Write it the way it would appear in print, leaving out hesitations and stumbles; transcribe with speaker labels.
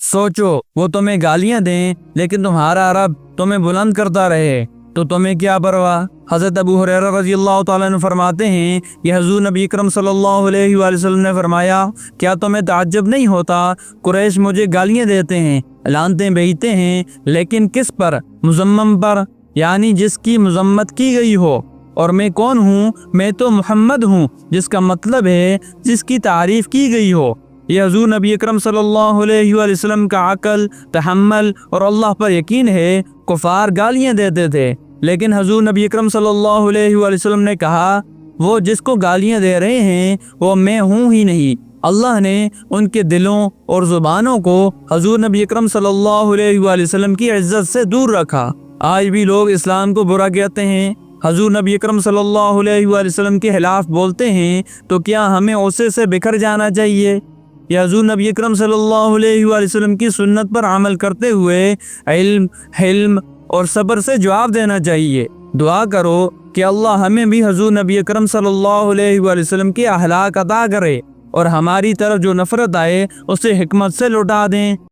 Speaker 1: सोचो वो तुम्हें गालियां दें लेकिन तुम्हारा रब तुम्हें बुलंद करता रहे तो तुम्हें क्या परवाह। हज़रत अबू हुरैरा रज़ियल्लाहु ताला अन्हु फरमाते हैं कि हुज़ूर नबी अकरम सल्लल्लाहु अलैहि वसल्लम ने फरमाया, क्या तुम्हें ताज्जुब नहीं होता, कुरैश मुझे गालियां देते हैं, लानतें भेजते हैं, लेकिन किस पर? मुज़म्मम पर, यानी जिसकी मज़म्मत की गई हो। और मैं कौन हूँ? मैं तो मोहम्मद हूँ, जिसका मतलब है जिसकी तारीफ की गई हो। ये हुज़ूर नबी अकरम सल्लल्लाहु अलैहि वसल्लम का अकल, तहम्मुल और अल्लाह पर यकीन है। कुफार गालियां देते थे, लेकिन हुज़ूर नबी अकरम सल्लल्लाहु अलैहि वसल्लम ने कहा, वो जिसको गालियां दे रहे हैं वो मैं हूँ ही नहीं। अल्लाह ने उनके दिलों और ज़ुबानों को हुज़ूर नबी अकरम सल्लल्लाहु अलैहि वसल्लम की इज्जत से दूर रखा। आज भी लोग इस्लाम को बुरा कहते हैं, हुज़ूर नबी अकरम सल्लल्लाहु अलैहि वसल्लम के खिलाफ बोलते हैं, तो क्या हमें उसे से बिखर जाना चाहिए या हुज़ूर नबी अकरम सल्लल्लाहु अलैहि वसल्लम की सुन्नत पर अमल करते हुए इल्म, हिल्म और सब्र से जवाब देना चाहिए। दुआ करो कि अल्लाह हमें भी हुज़ूर नबी अकरम सल्लल्लाहु अलैहि वसल्लम के अखलाक अता करे और हमारी तरफ जो नफरत आए उसे हिकमत से लौटा दें।